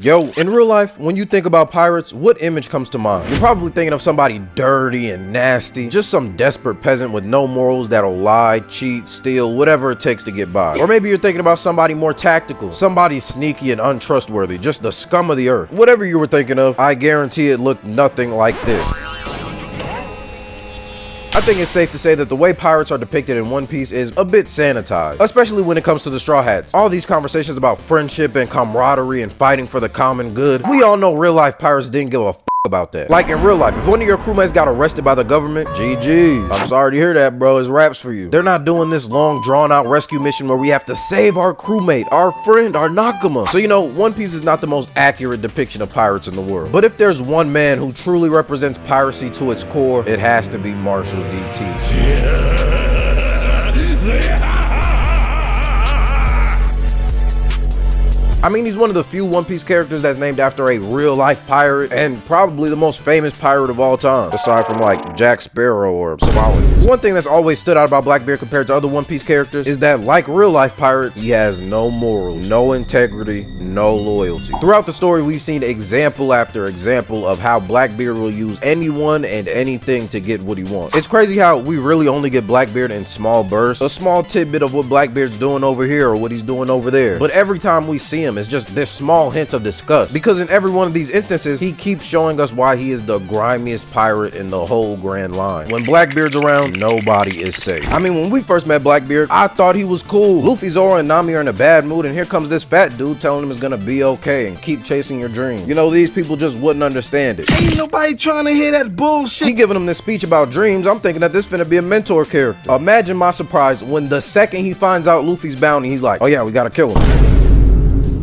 Yo, in real life, when you think about pirates, what image comes to mind? You're probably thinking of somebody dirty and nasty, just some desperate peasant with no morals that'll lie, cheat, steal, whatever it takes to get by. Or maybe you're thinking about somebody more tactical, somebody sneaky and untrustworthy, just the scum of the earth. Whatever you were thinking of, I guarantee it looked nothing like this. I think it's safe to say that the way pirates are depicted in One Piece is a bit sanitized, especially when it comes to the Straw Hats. All these conversations about friendship and camaraderie and fighting for the common good, we all know real life pirates didn't give a f about that. Like in real life, if one of your crewmates got arrested by the government, GG. I'm sorry to hear that, bro. It's raps for you. They're not doing this long drawn out rescue mission where we have to save our crewmate, our friend, our Nakama. So you know, One Piece is not the most accurate depiction of pirates in the world. But if there's one man who truly represents piracy to its core, it has to be Marshall DT. I mean, he's one of the few One Piece characters that's named after a real-life pirate, and probably the most famous pirate of all time, aside from like Jack Sparrow or Swallow. One thing that's always stood out about Blackbeard compared to other One Piece characters is that, like real-life pirates, he has no morals, no integrity, no loyalty. Throughout the story, we've seen example after example of how Blackbeard will use anyone and anything to get what he wants. It's crazy how we really only get Blackbeard in small bursts, a small tidbit of what Blackbeard's doing over here or what he's doing over there. But every time we see him, it's just this small hint of disgust, because in every one of these instances he keeps showing us why he is the grimiest pirate in the whole grand line. When Blackbeard's around, nobody is safe. I mean, when we first met Blackbeard, I thought he was cool. Luffy, Zoro, and Nami are in a bad mood, and here comes this fat dude telling him it's gonna be okay and keep chasing your dream. You know, these people just wouldn't understand it. Ain't nobody trying to hear that bullshit. He giving him this speech about dreams. I'm thinking that this finna be a mentor character. Imagine my surprise when the second he finds out Luffy's bounty, he's like, oh yeah, we gotta kill him.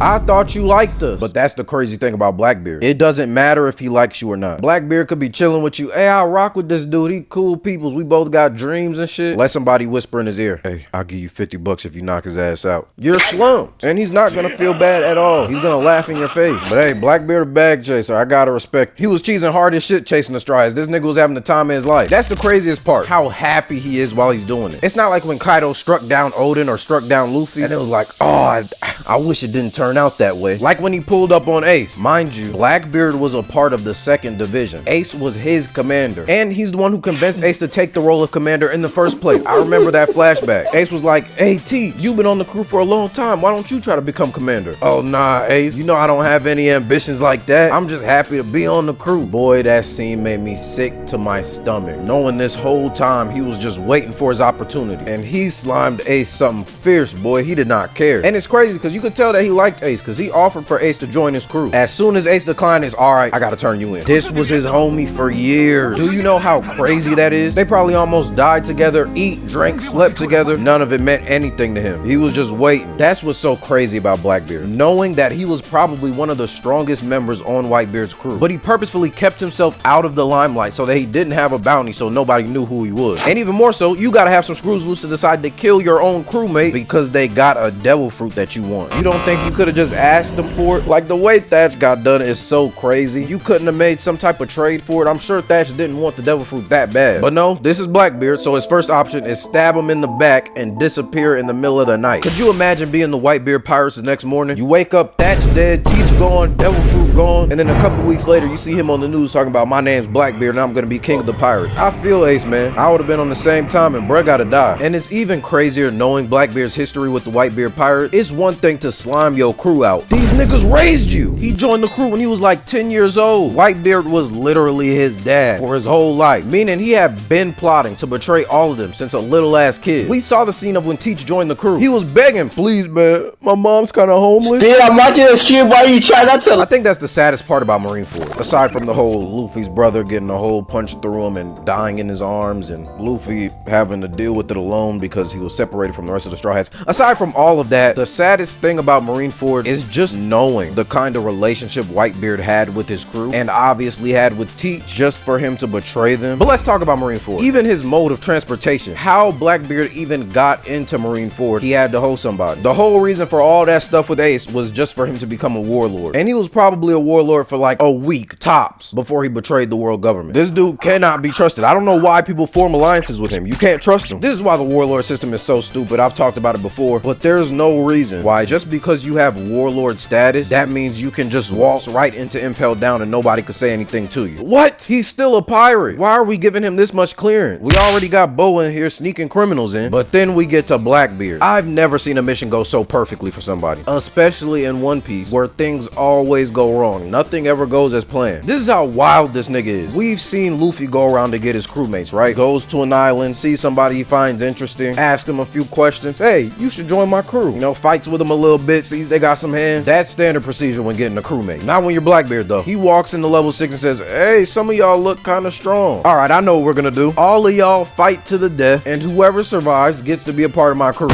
I thought you liked us. But that's the crazy thing about Blackbeard. It doesn't matter if he likes you or not. Blackbeard could be chilling with you. Hey, I rock with this dude. He cool peoples. We both got dreams and shit. Let somebody whisper in his ear, hey, I'll give you 50 bucks if you knock his ass out. You're slumped. And he's not gonna feel bad at all. He's gonna laugh in your face. But hey, Blackbeard a bag chaser. I gotta respect. He was cheesing hard as shit chasing the strides. This nigga was having the time of his life. That's the craziest part. How happy he is while he's doing it. It's not like when Kaido struck down Odin or struck down Luffy and it was like, oh, I wish it didn't turn out that way. Like when he pulled up on Ace. Mind you, Blackbeard was a part of the 2nd Division. Ace was his commander. And he's the one who convinced Ace to take the role of commander in the first place. I remember that flashback. Ace was like, hey T, you've been on the crew for a long time. Why don't you try to become commander? Oh nah, Ace. You know I don't have any ambitions like that. I'm just happy to be on the crew. Boy, that scene made me sick to my stomach. Knowing this whole time he was just waiting for his opportunity. And he slimed Ace something fierce, boy. He did not care. And it's crazy because you could tell that he liked Ace because he offered for Ace to join his crew. As soon as Ace declined, it's alright, I gotta turn you in. This was his homie for years. Do you know how crazy that is? They probably almost died together, eat, drank, slept together. None of it meant anything to him. He was just waiting. That's what's so crazy about Blackbeard. Knowing that he was probably one of the strongest members on Whitebeard's crew, but he purposefully kept himself out of the limelight so that he didn't have a bounty so nobody knew who he was. And even more so, you gotta have some screws loose to decide to kill your own crewmate because they got a devil fruit that you want. You don't think you could have just asked them for it? Like the way Thatch got done is so crazy. You couldn't have made some type of trade for it. I'm sure Thatch didn't want the devil fruit that bad. But no, this is Blackbeard, so his first option is stab him in the back and disappear in the middle of the night. Could you imagine being the Whitebeard pirates the next morning? You wake up, Thatch dead, Teach gone, devil fruit gone, and then a couple weeks later you see him on the news talking about my name's Blackbeard and I'm gonna be king of the pirates. I feel Ace, man. I would have been on the same time and bruh gotta die. And it's even crazier knowing Blackbeard's history with the Whitebeard pirate. It's one thing to slime your crew out. These niggas raised you. He joined the crew when he was like 10 years old. Whitebeard was literally his dad for his whole life, meaning he had been plotting to betray all of them since a little ass kid. We saw the scene of when Teach joined the crew. He was begging, please man, my mom's kind of homeless. Dude, I'm watching this stream. Why you try not to? I think that's the saddest part about Marineford, aside from the whole Luffy's brother getting a hole punched through him and dying in his arms and Luffy having to deal with it alone because he was separated from the rest of the Straw Hats. Aside from all of that, the saddest thing about Marineford is just knowing the kind of relationship Whitebeard had with his crew and obviously had with Teach just for him to betray them. But let's talk about Marineford. Even his mode of transportation, how Blackbeard even got into Marineford, he had to hold somebody. The whole reason for all that stuff with Ace was just for him to become a warlord. And he was probably a warlord for like a week tops before he betrayed the world government. This dude cannot be trusted. I don't know why people form alliances with him. You can't trust him. This is why the warlord system is so stupid. I've talked about it before, but there's no reason why just because you have have warlord status, that means you can just waltz right into Impel Down and nobody could say anything to you. What? He's still a pirate. Why are we giving him this much clearance? We already got Boa in here sneaking criminals in. But then we get to Blackbeard. I've never seen a mission go so perfectly for somebody, especially in One Piece, where things always go wrong. Nothing ever goes as planned. This is how wild this nigga is. We've seen Luffy go around to get his crewmates, right? Goes to an island, sees somebody he finds interesting, asks him a few questions. Hey, you should join my crew. You know, fights with them a little bit, sees they got some hands. That's standard procedure when getting a crewmate. Not when you're Blackbeard though. He walks into level 6 and says, hey, some of y'all look kind of strong. All right, I know what we're gonna do. All of y'all fight to the death, and whoever survives gets to be a part of my crew.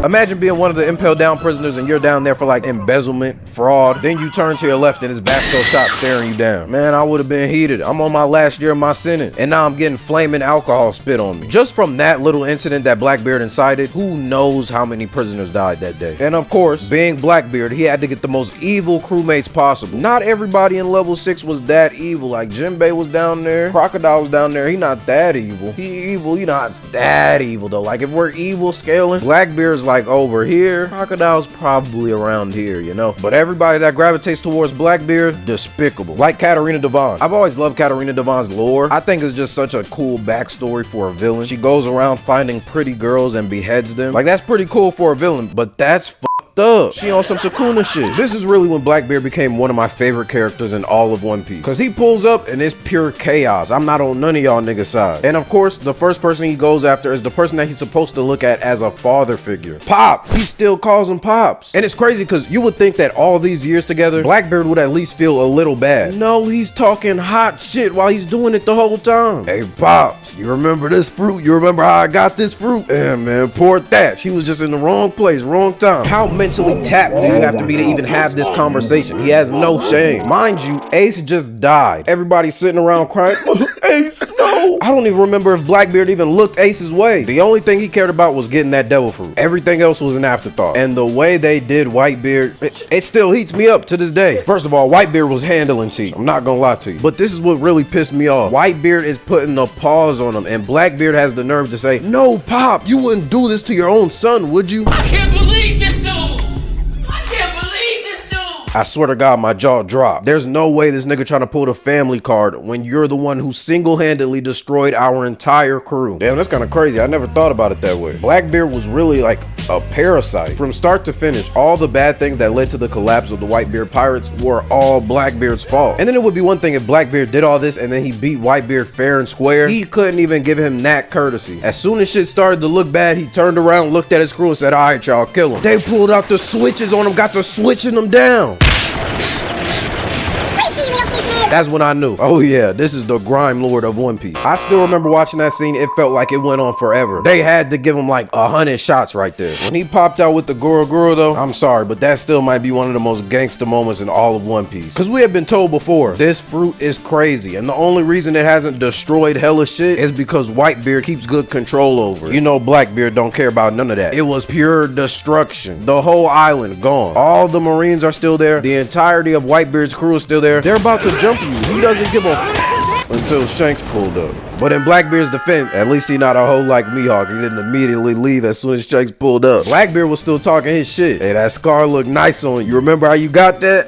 Imagine being one of the Impel Down prisoners and you're down there for like embezzlement, fraud. Then you turn to your left and it's Vasco shot staring you down. Man, I would have been heated. I'm on my last year of my sentence and now I'm getting flaming alcohol spit on me. Just from that little incident that Blackbeard incited, who knows how many prisoners died that day. And of course, being Blackbeard, he had to get the most evil crewmates possible. Not everybody in level 6 was that evil. Like Jinbei was down there, Crocodile was down there. He not that evil. He evil, he not that evil though. Like if we're evil scaling, Blackbeard's like over here, Crocodile's probably around here, you know. But everybody that gravitates towards Blackbeard, despicable. Like Katarina Devon. I've always loved Katarina Devon's lore. I think it's just such a cool backstory for a villain. She goes around finding pretty girls and beheads them. Like that's pretty cool for a villain, but that's fucked up. She on some Sukuna shit. This is really when Blackbeard became one of my favorite characters in all of One Piece. Cause he pulls up and it's pure chaos. I'm not on none of y'all niggas' side. And of course, the first person he goes after is the person that he's supposed to look at as a father figure. Pops. He still calls him Pops. And it's crazy because you would think that all these years together, Blackbeard would at least feel a little bad. No, he's talking hot shit while he's doing it the whole time. Hey, Pops, you remember this fruit? You remember how I got this fruit? Yeah, man, poor that. She was just in the wrong place, wrong time. How mentally tapped do you have to be to even have this conversation? He has no shame. Mind you, Ace just died. Everybody's sitting around crying, Ace, no. I don't even remember if Blackbeard even looked Ace's way. The only thing he cared about was getting that devil fruit. Everything else was an afterthought. And the way they did Whitebeard, it still heats me up to this day. First of all, Whitebeard was handling T. I'm not gonna lie to you. But this is what really pissed me off. Whitebeard is putting a pause on him, and Blackbeard has the nerve to say, no, Pop, you wouldn't do this to your own son, would you? I can't believe this dude! I can't believe this dude! I swear to God, my jaw dropped. There's no way this nigga trying to pull the family card when you're the one who single-handedly destroyed our entire crew. Damn, that's kind of crazy. I never thought about it that way. Blackbeard was really like a parasite. From start to finish, all the bad things that led to the collapse of the Whitebeard pirates were all Blackbeard's fault. And then it would be one thing if Blackbeard did all this and then he beat Whitebeard fair and square. He couldn't even give him that courtesy. As soon as shit started to look bad, he turned around, looked at his crew and said, all right, y'all, kill him. They pulled out the switches on him, got to switching them down. That's when I knew, oh yeah, this is the grime lord of One Piece. I still remember watching that scene. It felt like it went on forever. They had to give him like 100 shots right there. When he popped out with the Goro though, I'm sorry, but that still might be one of the most gangster moments in all of One Piece. Cause we have been told before, this fruit is crazy. And the only reason it hasn't destroyed hella shit is because Whitebeard keeps good control over it. You know Blackbeard don't care about none of that. It was pure destruction. The whole island gone. All the Marines are still there. The entirety of Whitebeard's crew is still there. They're about to jump you. He doesn't give a until Shanks pulled up. But in Blackbeard's defense, at least he not a hoe like Mihawk. He didn't immediately leave as soon as Shanks pulled up. Blackbeard was still talking his shit. Hey, that scar looked nice on you. Remember how you got that?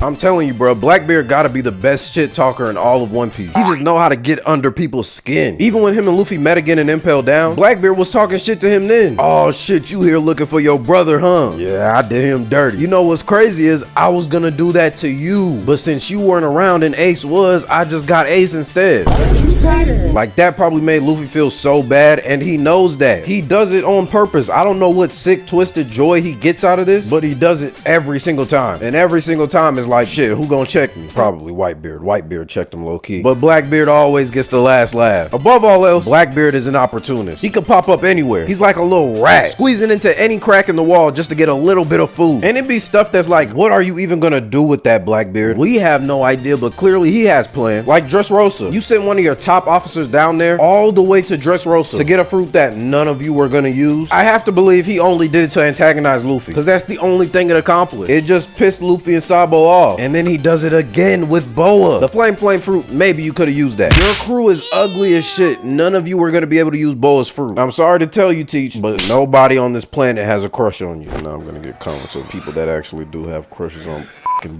I'm telling you, bro, Blackbeard gotta be the best shit talker in all of One Piece. He just know how to get under people's skin. Even when him and Luffy met again in Impel Down, Blackbeard was talking shit to him then. Oh shit, you here looking for your brother, huh? Yeah, I did him dirty. You know what's crazy is I was gonna do that to you, but since you weren't around and Ace was, I just got Ace instead. Why did you say that? Like that probably made Luffy feel so bad, and he knows that. He does it on purpose. I don't know what sick twisted joy he gets out of this, but he does it every single time. And every single time is like, shit, who gonna check me? Probably Whitebeard. Whitebeard checked him low key. But Blackbeard always gets the last laugh. Above all else, Blackbeard is an opportunist. He could pop up anywhere. He's like a little rat, squeezing into any crack in the wall just to get a little bit of food. And it be stuff that's like, what are you even gonna do with that, Blackbeard? We have no idea, but clearly he has plans. Like Dressrosa. You sent one of your top officers down there all the way to Dressrosa to get a fruit that none of you were gonna use. I have to believe he only did it to antagonize Luffy, because that's the only thing it accomplished. It just pissed Luffy inside Sabo off. And then he does it again with Boa. The flame fruit, maybe you could have used that. Your crew is ugly as shit. None of you are gonna be able to use Boa's fruit. I'm sorry to tell you, Teach, but nobody on this planet has a crush on you. And now I'm gonna get comments of people that actually do have crushes on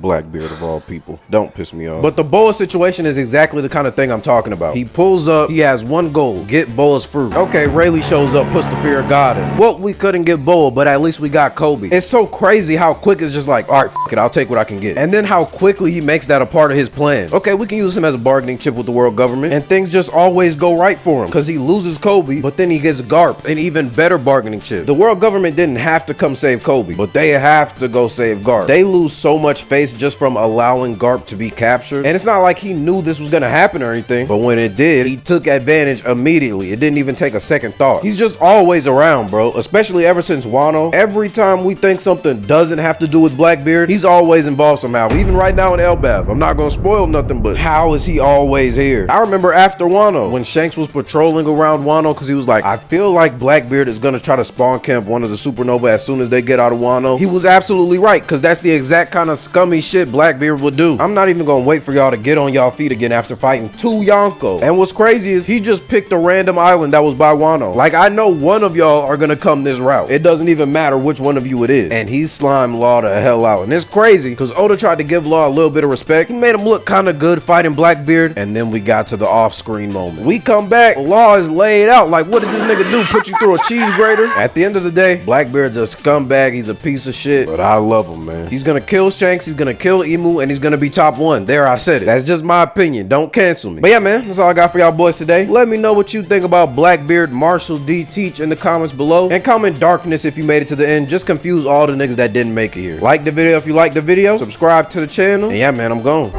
Blackbeard of all people. Don't piss me off. But the Boa situation is exactly the kind of thing I'm talking about. He pulls up, he has one goal, get Boa's fruit. Okay, Rayleigh shows up, puts the fear of God in. Well, we couldn't get Boa, but at least we got Kobe. It's so crazy how quick it's just like, all right, f it, I'll take what I can get. And then how quickly he makes that a part of his plan. Okay, we can use him as a bargaining chip with the world government, and things just always go right for him, because he loses Kobe, but then he gets Garp, an even better bargaining chip. The world government didn't have to come save Kobe, but they have to go save Garp. They lose so much face just from allowing Garp to be captured. And it's not like he knew this was gonna happen or anything, but when it did, he took advantage immediately. It didn't even take a second thought. He's just always around, bro, especially ever since Wano. Every time we think something doesn't have to do with Blackbeard, he's always involved somehow. Even right now in Elbaf. I'm not gonna spoil nothing, but how is he always here? I remember after Wano, when Shanks was patrolling around Wano, because he was like, I feel like Blackbeard is gonna try to spawn camp one of the supernova as soon as they get out of Wano. He was absolutely right, because that's the exact kind of scummy shit Blackbeard would do. I'm not even gonna wait for y'all to get on y'all feet again after fighting 2 Yonko. And what's crazy is he just picked a random island that was by Wano. Like, I know one of y'all are gonna come this route. It doesn't even matter which one of you it is. And he slimed Law the hell out. And it's crazy because Oda tried to give Law a little bit of respect. He made him look kind of good fighting Blackbeard. And then we got to the off-screen moment. We come back, Law is laid out. Like, what did this nigga do? Put you through a cheese grater? At the end of the day, Blackbeard's a scumbag. He's a piece of shit. But I love him, man. He's gonna kill Shanks. He's gonna kill Emu. And he's gonna be top 1. There, I said it. That's just my opinion. Don't cancel me. But yeah, man, that's all I got for y'all boys today. Let me know what you think about Blackbeard, Marshall D, Teach in the comments below. And comment darkness if you made it to the end. Just confuse all the niggas that didn't make it here. Like the video if you liked the video. Subscribe to the channel. And yeah, man, I'm gone.